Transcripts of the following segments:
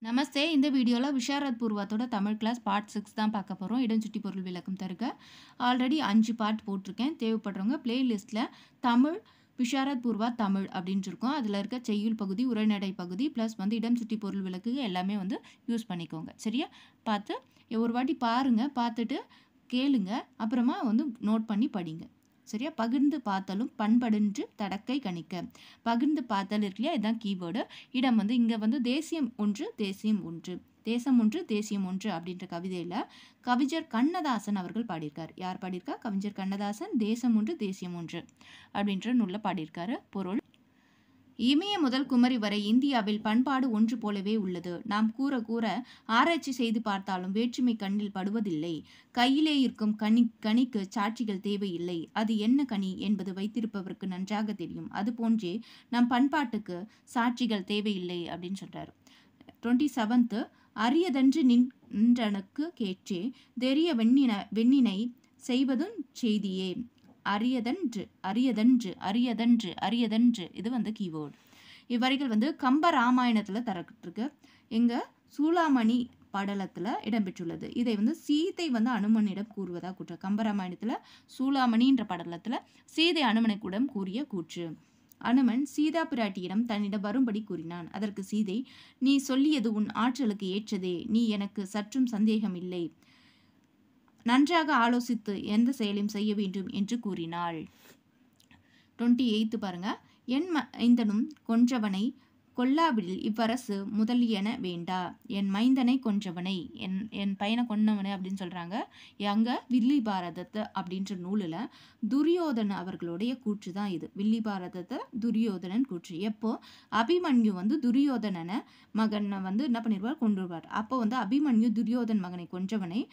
நமஸ்தே. இந்த வீடியோல Visharad பூர்வாத்தோட Tamil class part 6 தான் பார்க்க போறோம். இடஞ்சுட்டி பொருள் விளக்கம் தருக. ஆல்ரெடி 5 பார்ட் போட்டிருக்கேன். தேவைப்படுறவங்க பிளேலிஸ்ட்ல தமிழ் விஷாரத் பூர்வா தமிழ் அப்படின்னு இருக்கும். அதில் இருக்க செய்யுள் பகுதி, உரைநடை பகுதி ப்ளஸ் இடம் சுட்டி பொருள் விளக்கு எல்லாமே யூஸ் பண்ணிக்கோங்க. சரியா? பார்த்து ஒரு வாட்டி பாருங்க. பார்த்துட்டு கேளுங்க. அப்புறமா நோட் பண்ணி படிங்க. சரியா? பகிர்ந்து பார்த்தலும் பண்படுன்று தடக்கை கணிக்க. பகிர்ந்து பார்த்தல் இருக்கு இல்லையா? இதுதான் கீவேர்டு. இடம் இங்கே தேசியம் ஒன்று தேசியம் ஒன்று, தேசம் ஒன்று தேசியம் ஒன்று அப்படின்ற கவிதையில் கவிஞர் கண்ணதாசன் அவர்கள் பாடியிருக்கார். யார் பாடியிருக்கா? கவிஞர் கண்ணதாசன். தேசம் ஒன்று தேசியம் ஒன்று அப்படின்ற நூலில் பாடியிருக்காரு. பொருள்: இமய முதல் குமரி வரை இந்தியாவில் பண்பாடு ஒன்று போலவே உள்ளது. நாம் கூற கூற ஆராய்ச்சி செய்து பார்த்தாலும் வேற்றுமை கண்ணில் படுவதில்லை. கையிலே இருக்கும் கனிக்கு சாட்சிகள் தேவையில்லை. அது என்ன கனி என்பது வைத்திருப்பவருக்கு நன்றாக தெரியும். அது போன்றே நம் பண்பாட்டுக்கு சாட்சிகள் தேவையில்லை அப்படின்னு சொல்றாரு. 27th அரியதன்று நின்றனுக்கு கேற்றே தெரிய வெண்ணினை செய்வதும் செய்தியே. அரியதன்று அரியதன்று அரியதன்று அரியதன்று இது கீவேர்டு. இவ்வரிகள் கம்ப ராமாயணத்தில் தரப்பட்டிருக்கு. எங்க சூளாமணி படலத்தில் இடம்பெற்றுள்ளது. இதை சீதை அனுமனிடம் கூறுவதாக கூற்று. கம்பராமாயணத்தில் சூளாமணின்ற படலத்தில் சீதை அனுமனிடம் கூறிய கூற்று. அனுமன் சீதா பிராட்டியிடம் தன்னிடம் வரும்படி கூறினான். அதற்கு சீதை, நீ சொல்லியது உன் ஆற்றலுக்கு ஏற்றதே. நீ எனக்கு சற்றும் சந்தேகம் இல்லை. நன்றாக ஆலோசித்து எந்த செயலையும் செய்ய வேண்டும் என்று கூறினாள். 28 பாருங்க. என் மைந்தனும் கொன்றவனை கொல்லாவிடில் இவ்வரசு முதலியன வேண்டா. என் மைந்தனை கொன்றவனை, என் பையனை கொன்னவனை அப்படின்னு சொல்றாங்க. அங்க வில்லி பாரதத்தை அப்படின்ற நூலில் துரியோதன அவர்களுடைய கூற்று தான் இது. வில்லி பாரதத்தை துரியோதனன் கூற்று. எப்போ அபிமன்யு துரியோதனனை மகனை என்ன பண்ணிடுவார்? கொன்றுவார். அப்போ அபிமன்யு துரியோதன் மகனை கொன்றவனை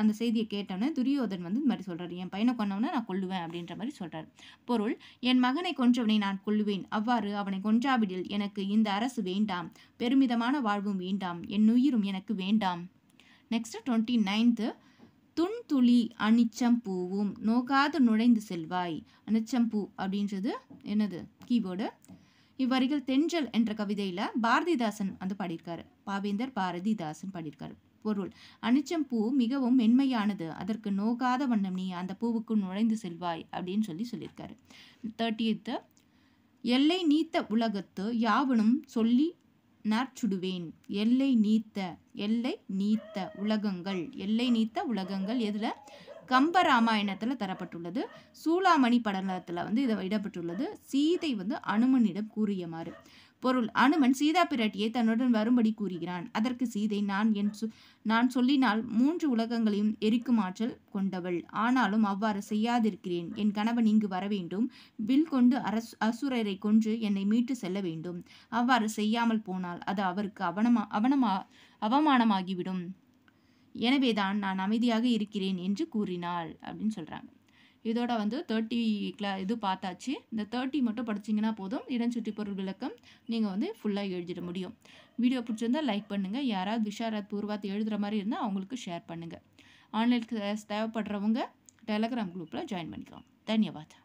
அந்த செய்தியை கேட்டவனே துரியோதன் இந்த மாதிரி சொல்றாரு. என் பையனை கொன்னவனை நான் கொல்லுவேன் அப்படின்ற மாதிரி சொல்றாரு. பொருள்: என் மகனை கொன்றவனை நான் கொல்லுவேன். அவ்வாறு அவனை கொன்றாவிடில் எனக்கு இந்த அரசு வேண்டாம். பெருமிதமான வாழ்வும் வேண்டாம். என் உயிரும் எனக்கு வேண்டாம். நெக்ஸ்ட் 29th துண்துளி அனிச்சம் பூவும் நோகாது நுழைந்து செல்வாய். அனிச்சம் பூ அப்படின்றது என்னது? கீவேர்டு. இவ்வரிகள் தென்றல் என்ற கவிதையில பாரதிதாசன் பாடியிருக்காரு. பாவேந்தர் பாரதிதாசன் பாடியிருக்காரு. பொருள்: அனிச்சம் பூ மிகவும் மென்மையானது. அதற்கு நோகாத வண்ணம் நீ அந்த பூவுக்கு நுழைந்து செல்வாய் அப்படின்னு சொல்லியிருக்காரு. 30th எல்லை நீத்த உலகத்து யாவனும் சொல்லி நற்சுடுவேன். எல்லை நீத்த உலகங்கள், எல்லை நீத்த உலகங்கள் எதுல? கம்பராமாயணத்தில் தரப்பட்டுள்ளது. சூளாமணி படலத்தில் இது இடப்பட்டுள்ளது. சீதை அனுமனிடம் கூறியமாறு. பொருள்: அனுமன் சீதா பிராட்டியை தன்னுடன் வரும்படி கூறுகிறான். அதற்கு சீதை, நான் சொல்லினால் 3 உலகங்களையும் எரிக்கும் ஆற்றல் கொண்டவள். ஆனாலும் அவ்வாறு செய்யாதிருக்கிறேன். என் கணவன் இங்கு வர வேண்டும். வில் கொண்டு அசுரரை கொன்று என்னை மீட்டு செல்ல வேண்டும். அவ்வாறு செய்யாமல் போனால் அது அவருக்கு அவமானமாகிவிடும். எனவேதான் நான் அமைதியாக இருக்கிறேன் என்று கூறினாள் அப்படின்னு சொல்றாங்க. இதோட 30 இது பார்த்தாச்சு. இந்த 30 மட்டும் படிச்சிங்கன்னா போதும். இடஞ்சுட்டி பொருள் விளக்கம் நீங்கள் ஃபுல்லாக எழுதிட முடியும். வீடியோ பிடிச்சிருந்தால் லைக் பண்ணுங்கள். யாராவது விஷாரத் பூர்வாத் எழுதுகிற மாதிரி இருந்தால் அவங்களுக்கு ஷேர் பண்ணுங்கள். ஆன்லைன் கிளாஸ் தேவைப்படுறவங்க டெலகிராம் குரூப்பில் ஜாயின் பண்ணிக்கலாம். தன்யவாத்.